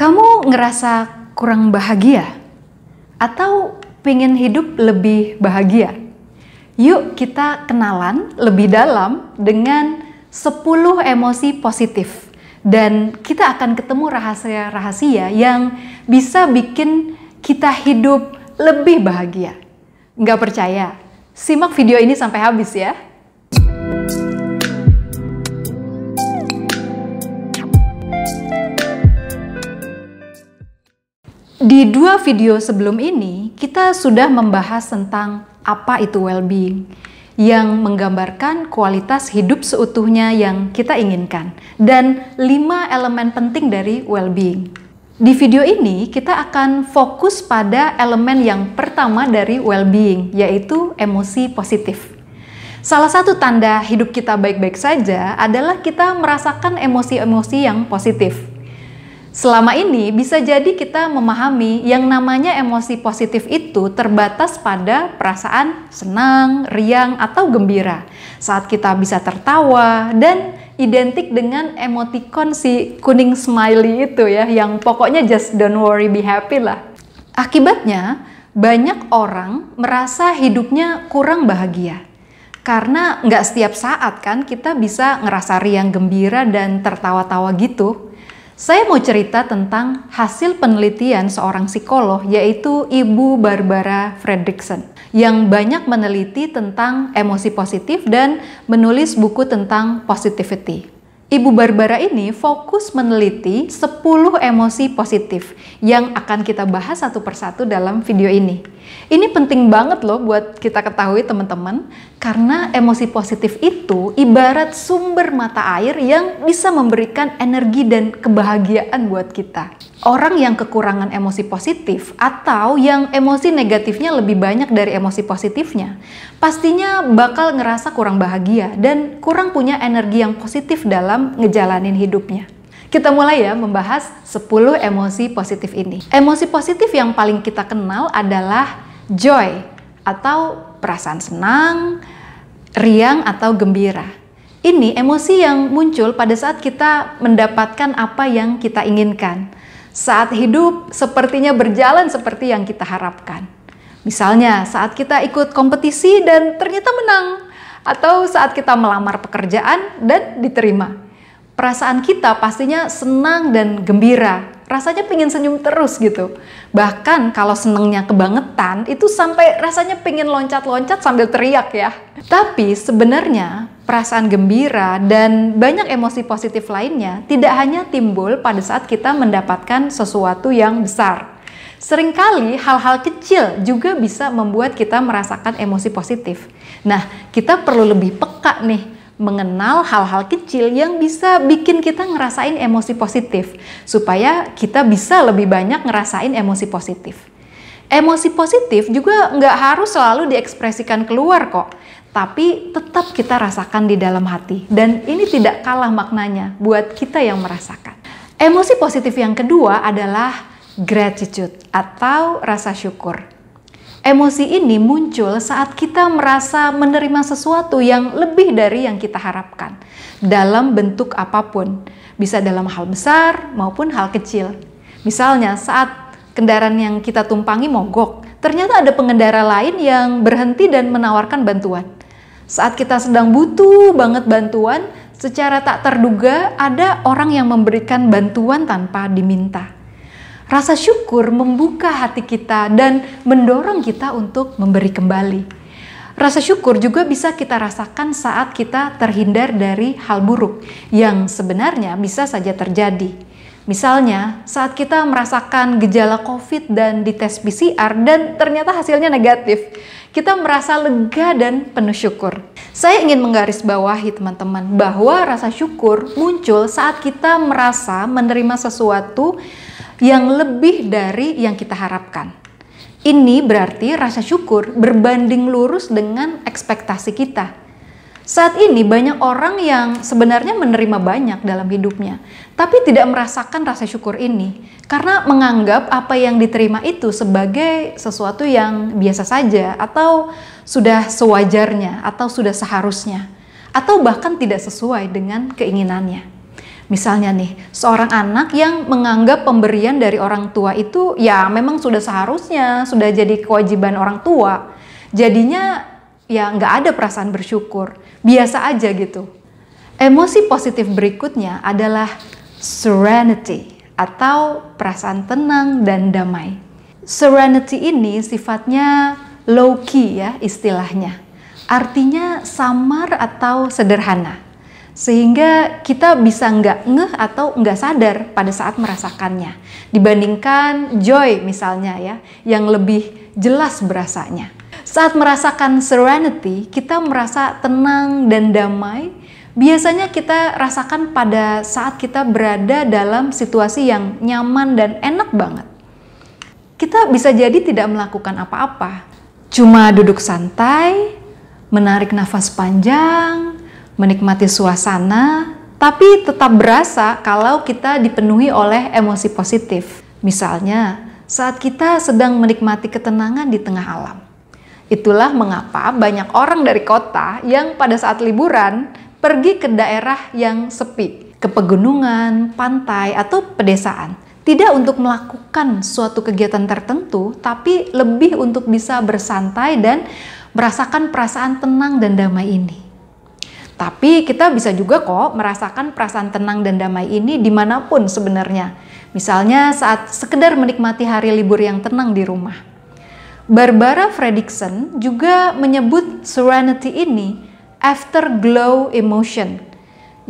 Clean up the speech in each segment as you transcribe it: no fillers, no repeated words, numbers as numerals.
Kamu ngerasa kurang bahagia? Atau pengen hidup lebih bahagia? Yuk kita kenalan lebih dalam dengan 10 emosi positif. Dan kita akan ketemu rahasia-rahasia yang bisa bikin kita hidup lebih bahagia. Nggak percaya? Simak video ini sampai habis ya. Di 2 video sebelum ini, kita sudah membahas tentang apa itu well-being, yang menggambarkan kualitas hidup seutuhnya yang kita inginkan, dan 5 elemen penting dari well-being. Di video ini, kita akan fokus pada elemen yang pertama dari well-being, yaitu emosi positif. Salah satu tanda hidup kita baik-baik saja adalah kita merasakan emosi-emosi yang positif. Selama ini bisa jadi kita memahami yang namanya emosi positif itu terbatas pada perasaan senang, riang, atau gembira. Saat kita bisa tertawa dan identik dengan emoticon si kuning smiley itu ya, yang pokoknya just don't worry, be happy lah. Akibatnya banyak orang merasa hidupnya kurang bahagia. Karena nggak setiap saat kan kita bisa ngerasa riang, gembira, dan tertawa-tawa gitu. Saya mau cerita tentang hasil penelitian seorang psikolog, yaitu Ibu Barbara Fredrickson, yang banyak meneliti tentang emosi positif dan menulis buku tentang positivity. Ibu Barbara ini fokus meneliti 10 emosi positif yang akan kita bahas satu persatu dalam video ini. Ini penting banget loh buat kita ketahui teman-teman, karena emosi positif itu ibarat sumber mata air yang bisa memberikan energi dan kebahagiaan buat kita. Orang yang kekurangan emosi positif atau yang emosi negatifnya lebih banyak dari emosi positifnya, pastinya bakal ngerasa kurang bahagia dan kurang punya energi yang positif dalam ngejalanin hidupnya. Kita mulai ya membahas 10 emosi positif ini. Emosi positif yang paling kita kenal adalah joy atau perasaan senang, riang atau gembira. Ini emosi yang muncul pada saat kita mendapatkan apa yang kita inginkan. Saat hidup sepertinya berjalan seperti yang kita harapkan. Misalnya saat kita ikut kompetisi dan ternyata menang, atau saat kita melamar pekerjaan dan diterima. Perasaan kita pastinya senang dan gembira, rasanya pengen senyum terus gitu. Bahkan kalau senengnya kebangetan, itu sampai rasanya pengen loncat-loncat sambil teriak ya. Tapi sebenarnya perasaan gembira dan banyak emosi positif lainnya tidak hanya timbul pada saat kita mendapatkan sesuatu yang besar. Seringkali hal-hal kecil juga bisa membuat kita merasakan emosi positif. Nah, kita perlu lebih peka nih, mengenal hal-hal kecil yang bisa bikin kita ngerasain emosi positif, supaya kita bisa lebih banyak ngerasain emosi positif. Emosi positif juga nggak harus selalu diekspresikan keluar kok, tapi tetap kita rasakan di dalam hati, dan ini tidak kalah maknanya buat kita yang merasakan. Emosi positif yang kedua adalah gratitude atau rasa syukur. Emosi ini muncul saat kita merasa menerima sesuatu yang lebih dari yang kita harapkan, dalam bentuk apapun, bisa dalam hal besar maupun hal kecil. Misalnya saat kendaraan yang kita tumpangi mogok, ternyata ada pengendara lain yang berhenti dan menawarkan bantuan. Saat kita sedang butuh banget bantuan, secara tak terduga ada orang yang memberikan bantuan tanpa diminta. Rasa syukur membuka hati kita dan mendorong kita untuk memberi kembali. Rasa syukur juga bisa kita rasakan saat kita terhindar dari hal buruk yang sebenarnya bisa saja terjadi. Misalnya, saat kita merasakan gejala COVID dan dites PCR dan ternyata hasilnya negatif, kita merasa lega dan penuh syukur. Saya ingin menggarisbawahi teman-teman bahwa rasa syukur muncul saat kita merasa menerima sesuatu yang lebih dari yang kita harapkan. Ini berarti rasa syukur berbanding lurus dengan ekspektasi kita. Saat ini banyak orang yang sebenarnya menerima banyak dalam hidupnya, tapi tidak merasakan rasa syukur ini karena menganggap apa yang diterima itu sebagai sesuatu yang biasa saja, atau sudah sewajarnya, atau sudah seharusnya, atau bahkan tidak sesuai dengan keinginannya. Misalnya nih, seorang anak yang menganggap pemberian dari orang tua itu ya memang sudah seharusnya, sudah jadi kewajiban orang tua. Jadinya ya nggak ada perasaan bersyukur, biasa aja gitu. Emosi positif berikutnya adalah serenity atau perasaan tenang dan damai. Serenity ini sifatnya low key ya istilahnya. Artinya samar atau sederhana. Sehingga kita bisa nggak ngeh atau nggak sadar pada saat merasakannya. Dibandingkan joy misalnya ya, yang lebih jelas berasanya. Saat merasakan serenity, kita merasa tenang dan damai. Biasanya kita rasakan pada saat kita berada dalam situasi yang nyaman dan enak banget. Kita bisa jadi tidak melakukan apa-apa. Cuma duduk santai, menarik nafas panjang, menikmati suasana, tapi tetap berasa kalau kita dipenuhi oleh emosi positif. Misalnya, saat kita sedang menikmati ketenangan di tengah alam. Itulah mengapa banyak orang dari kota yang pada saat liburan pergi ke daerah yang sepi, ke pegunungan, pantai, atau pedesaan. Tidak untuk melakukan suatu kegiatan tertentu, tapi lebih untuk bisa bersantai dan merasakan perasaan tenang dan damai ini. Tapi kita bisa juga kok merasakan perasaan tenang dan damai ini dimanapun sebenarnya. Misalnya saat sekedar menikmati hari libur yang tenang di rumah. Barbara Fredrickson juga menyebut serenity ini afterglow emotion,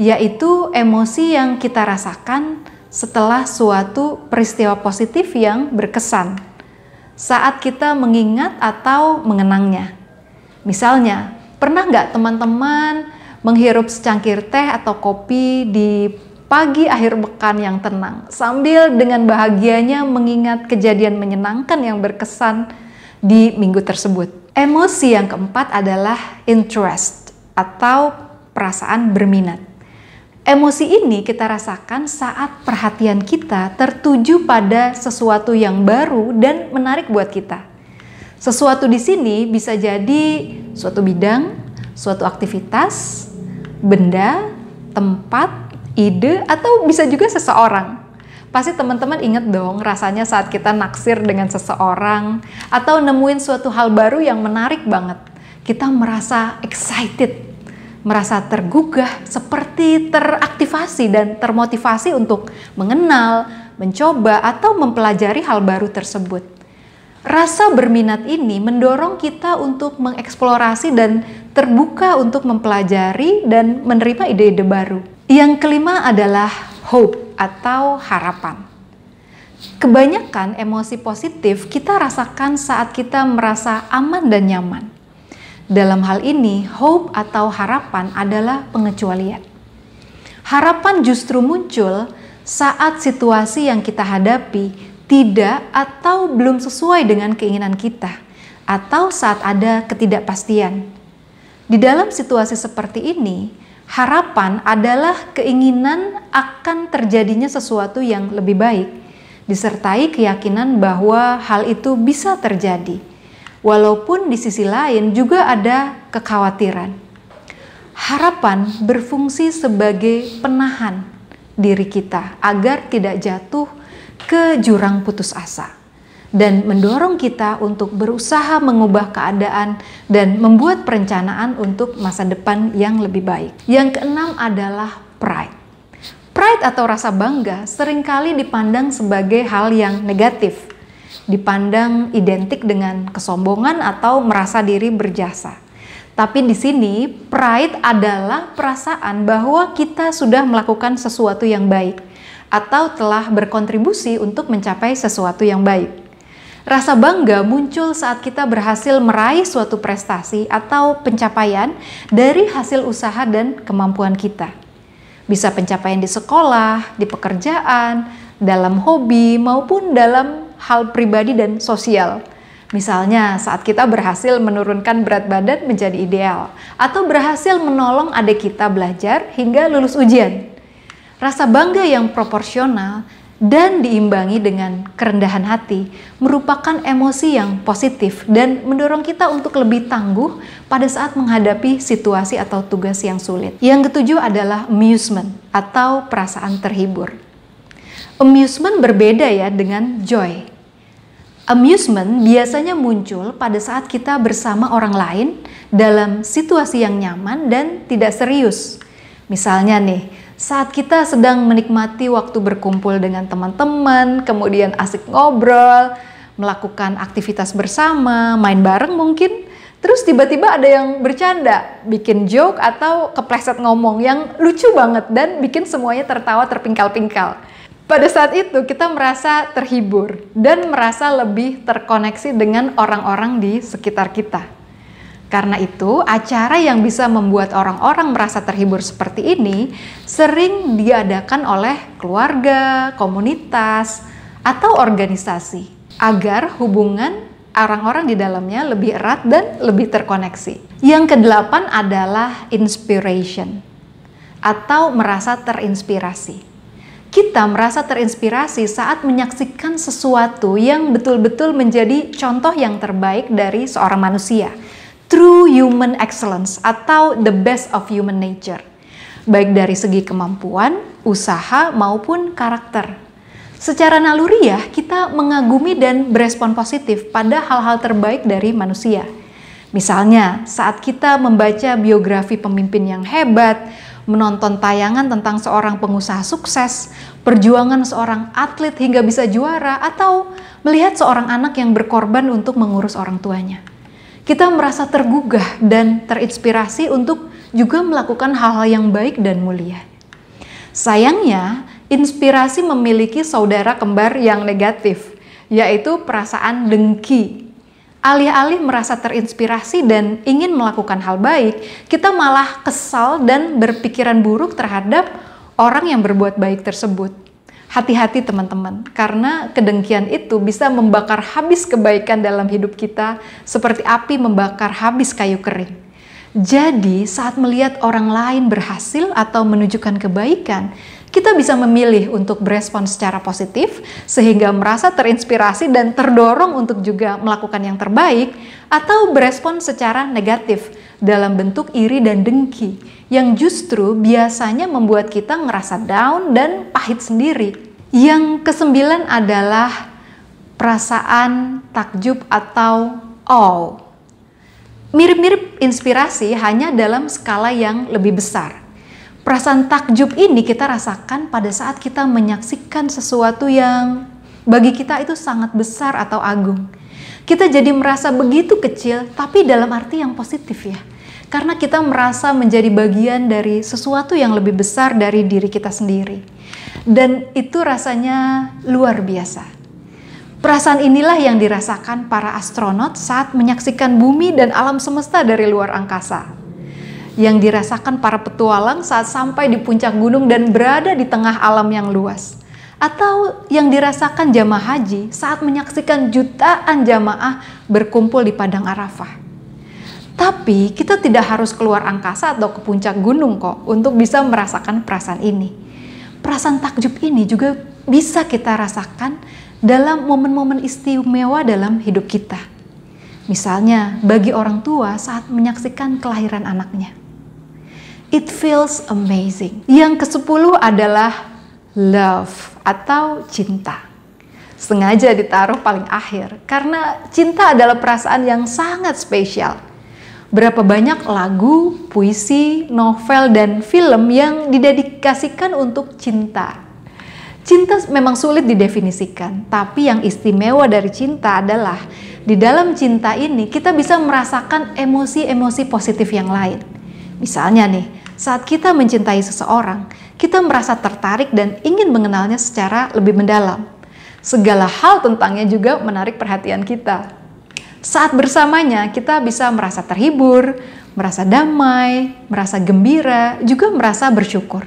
yaitu emosi yang kita rasakan setelah suatu peristiwa positif yang berkesan saat kita mengingat atau mengenangnya. Misalnya, pernah nggak teman-teman menghirup secangkir teh atau kopi di pagi akhir pekan yang tenang, sambil dengan bahagianya mengingat kejadian menyenangkan yang berkesan di minggu tersebut. Emosi yang keempat adalah interest atau perasaan berminat. Emosi ini kita rasakan saat perhatian kita tertuju pada sesuatu yang baru dan menarik buat kita. Sesuatu di sini bisa jadi suatu bidang, suatu aktivitas, benda, tempat, ide, atau bisa juga seseorang. Pasti teman-teman inget dong rasanya saat kita naksir dengan seseorang atau nemuin suatu hal baru yang menarik banget. Kita merasa excited, merasa tergugah, seperti teraktivasi dan termotivasi untuk mengenal, mencoba, atau mempelajari hal baru tersebut. Rasa berminat ini mendorong kita untuk mengeksplorasi dan terbuka untuk mempelajari dan menerima ide-ide baru. Yang kelima adalah hope atau harapan. Kebanyakan emosi positif kita rasakan saat kita merasa aman dan nyaman. Dalam hal ini, hope atau harapan adalah pengecualian. Harapan justru muncul saat situasi yang kita hadapi tidak atau belum sesuai dengan keinginan kita, atau saat ada ketidakpastian. Di dalam situasi seperti ini, harapan adalah keinginan akan terjadinya sesuatu yang lebih baik, disertai keyakinan bahwa hal itu bisa terjadi. Walaupun di sisi lain juga ada kekhawatiran. Harapan berfungsi sebagai penahan diri kita agar tidak jatuh ke jurang putus asa dan mendorong kita untuk berusaha mengubah keadaan dan membuat perencanaan untuk masa depan yang lebih baik. Yang keenam adalah pride. Pride atau rasa bangga seringkali dipandang sebagai hal yang negatif, dipandang identik dengan kesombongan atau merasa diri berjasa. Tapi di sini pride adalah perasaan bahwa kita sudah melakukan sesuatu yang baik atau telah berkontribusi untuk mencapai sesuatu yang baik. Rasa bangga muncul saat kita berhasil meraih suatu prestasi atau pencapaian dari hasil usaha dan kemampuan kita. Bisa pencapaian di sekolah, di pekerjaan, dalam hobi, maupun dalam hal pribadi dan sosial. Misalnya saat kita berhasil menurunkan berat badan menjadi ideal, atau berhasil menolong adik kita belajar hingga lulus ujian. Rasa bangga yang proporsional dan diimbangi dengan kerendahan hati merupakan emosi yang positif dan mendorong kita untuk lebih tangguh pada saat menghadapi situasi atau tugas yang sulit. Yang ketujuh adalah amusement atau perasaan terhibur. Amusement berbeda ya dengan joy. Amusement biasanya muncul pada saat kita bersama orang lain dalam situasi yang nyaman dan tidak serius. Misalnya nih, saat kita sedang menikmati waktu berkumpul dengan teman-teman, kemudian asik ngobrol, melakukan aktivitas bersama, main bareng mungkin, terus tiba-tiba ada yang bercanda, bikin joke atau kepleset ngomong yang lucu banget dan bikin semuanya tertawa terpingkal-pingkal. Pada saat itu kita merasa terhibur dan merasa lebih terkoneksi dengan orang-orang di sekitar kita. Karena itu, acara yang bisa membuat orang-orang merasa terhibur seperti ini sering diadakan oleh keluarga, komunitas, atau organisasi agar hubungan orang-orang di dalamnya lebih erat dan lebih terkoneksi. Yang kedelapan adalah inspiration atau merasa terinspirasi. Kita merasa terinspirasi saat menyaksikan sesuatu yang betul-betul menjadi contoh yang terbaik dari seorang manusia. True human excellence atau the best of human nature. Baik dari segi kemampuan, usaha, maupun karakter. Secara naluriah, kita mengagumi dan berespon positif pada hal-hal terbaik dari manusia. Misalnya, saat kita membaca biografi pemimpin yang hebat, menonton tayangan tentang seorang pengusaha sukses, perjuangan seorang atlet hingga bisa juara, atau melihat seorang anak yang berkorban untuk mengurus orang tuanya. Kita merasa tergugah dan terinspirasi untuk juga melakukan hal-hal yang baik dan mulia. Sayangnya, inspirasi memiliki saudara kembar yang negatif, yaitu perasaan dengki. Alih-alih merasa terinspirasi dan ingin melakukan hal baik, kita malah kesal dan berpikiran buruk terhadap orang yang berbuat baik tersebut. Hati-hati teman-teman, karena kedengkian itu bisa membakar habis kebaikan dalam hidup kita seperti api membakar habis kayu kering. Jadi, saat melihat orang lain berhasil atau menunjukkan kebaikan, kita bisa memilih untuk berespon secara positif sehingga merasa terinspirasi dan terdorong untuk juga melakukan yang terbaik, atau berespon secara negatif dalam bentuk iri dan dengki yang justru biasanya membuat kita ngerasa down dan pahit sendiri. Yang kesembilan adalah perasaan takjub atau awe. Mirip-mirip inspirasi hanya dalam skala yang lebih besar. Perasaan takjub ini kita rasakan pada saat kita menyaksikan sesuatu yang bagi kita itu sangat besar atau agung. Kita jadi merasa begitu kecil, tapi dalam arti yang positif ya. Karena kita merasa menjadi bagian dari sesuatu yang lebih besar dari diri kita sendiri. Dan itu rasanya luar biasa. Perasaan inilah yang dirasakan para astronot saat menyaksikan bumi dan alam semesta dari luar angkasa. Yang dirasakan para petualang saat sampai di puncak gunung dan berada di tengah alam yang luas. Atau yang dirasakan jamaah haji saat menyaksikan jutaan jamaah berkumpul di padang Arafah. Tapi kita tidak harus keluar angkasa atau ke puncak gunung kok untuk bisa merasakan perasaan ini. Perasaan takjub ini juga bisa kita rasakan dalam momen-momen istimewa dalam hidup kita. Misalnya bagi orang tua saat menyaksikan kelahiran anaknya. It feels amazing. Yang ke-10 adalah love atau cinta. Sengaja ditaruh paling akhir karena cinta adalah perasaan yang sangat spesial. Berapa banyak lagu, puisi, novel, dan film yang didedikasikan untuk cinta. Cinta memang sulit didefinisikan, tapi yang istimewa dari cinta adalah di dalam cinta ini kita bisa merasakan emosi-emosi positif yang lain. Misalnya nih, saat kita mencintai seseorang, kita merasa tertarik dan ingin mengenalnya secara lebih mendalam. Segala hal tentangnya juga menarik perhatian kita. Saat bersamanya, kita bisa merasa terhibur, merasa damai, merasa gembira, juga merasa bersyukur.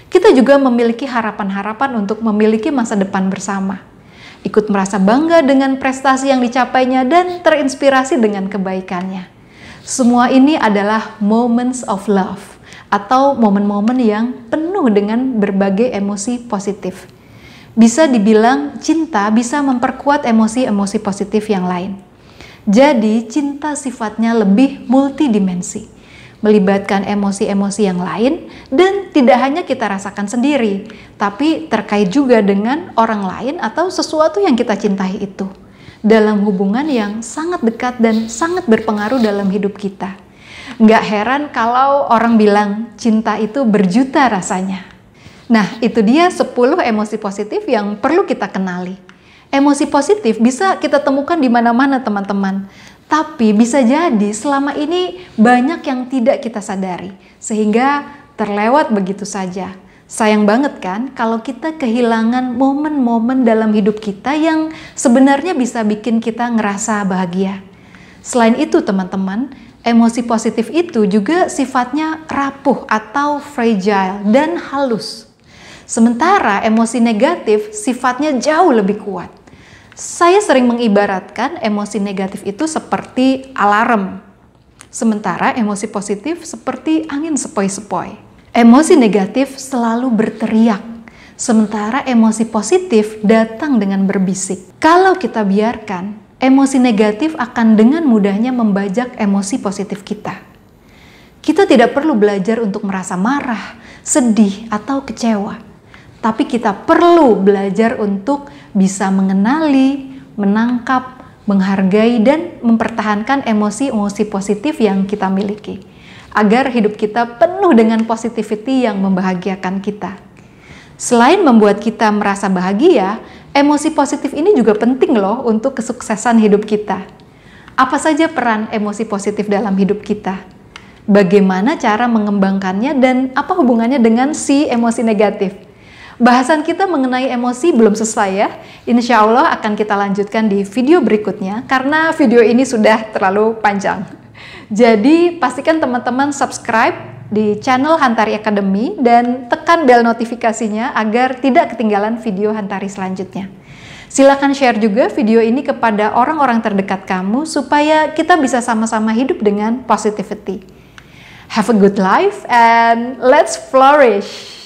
Kita juga memiliki harapan-harapan untuk memiliki masa depan bersama. Ikut merasa bangga dengan prestasi yang dicapainya dan terinspirasi dengan kebaikannya. Semua ini adalah moments of love atau momen-momen yang penuh dengan berbagai emosi positif. Bisa dibilang cinta bisa memperkuat emosi-emosi positif yang lain. Jadi cinta sifatnya lebih multidimensi, melibatkan emosi-emosi yang lain dan tidak hanya kita rasakan sendiri, tapi terkait juga dengan orang lain atau sesuatu yang kita cintai itu, dalam hubungan yang sangat dekat dan sangat berpengaruh dalam hidup kita. Nggak heran kalau orang bilang cinta itu berjuta rasanya. Nah, itu dia 10 emosi positif yang perlu kita kenali. Emosi positif bisa kita temukan di mana-mana teman-teman. Tapi bisa jadi selama ini banyak yang tidak kita sadari. Sehingga terlewat begitu saja. Sayang banget kan kalau kita kehilangan momen-momen dalam hidup kita yang sebenarnya bisa bikin kita ngerasa bahagia. Selain itu teman-teman, emosi positif itu juga sifatnya rapuh atau fragile dan halus. Sementara emosi negatif sifatnya jauh lebih kuat. Saya sering mengibaratkan emosi negatif itu seperti alarm. Sementara emosi positif seperti angin sepoi-sepoi. Emosi negatif selalu berteriak. Sementara emosi positif datang dengan berbisik. Kalau kita biarkan, emosi negatif akan dengan mudahnya membajak emosi positif kita. Kita tidak perlu belajar untuk merasa marah, sedih, atau kecewa. Tapi kita perlu belajar untuk bisa mengenali, menangkap, menghargai, dan mempertahankan emosi-emosi positif yang kita miliki. Agar hidup kita penuh dengan positivity yang membahagiakan kita. Selain membuat kita merasa bahagia, emosi positif ini juga penting loh untuk kesuksesan hidup kita. Apa saja peran emosi positif dalam hidup kita? Bagaimana cara mengembangkannya dan apa hubungannya dengan si emosi negatif? Bahasan kita mengenai emosi belum selesai ya. Insya Allah akan kita lanjutkan di video berikutnya karena video ini sudah terlalu panjang. Jadi pastikan teman-teman subscribe di channel Hantari Academy dan tekan bel notifikasinya agar tidak ketinggalan video Hantari selanjutnya. Silakan share juga video ini kepada orang-orang terdekat kamu supaya kita bisa sama-sama hidup dengan positivity. Have a good life and let's flourish!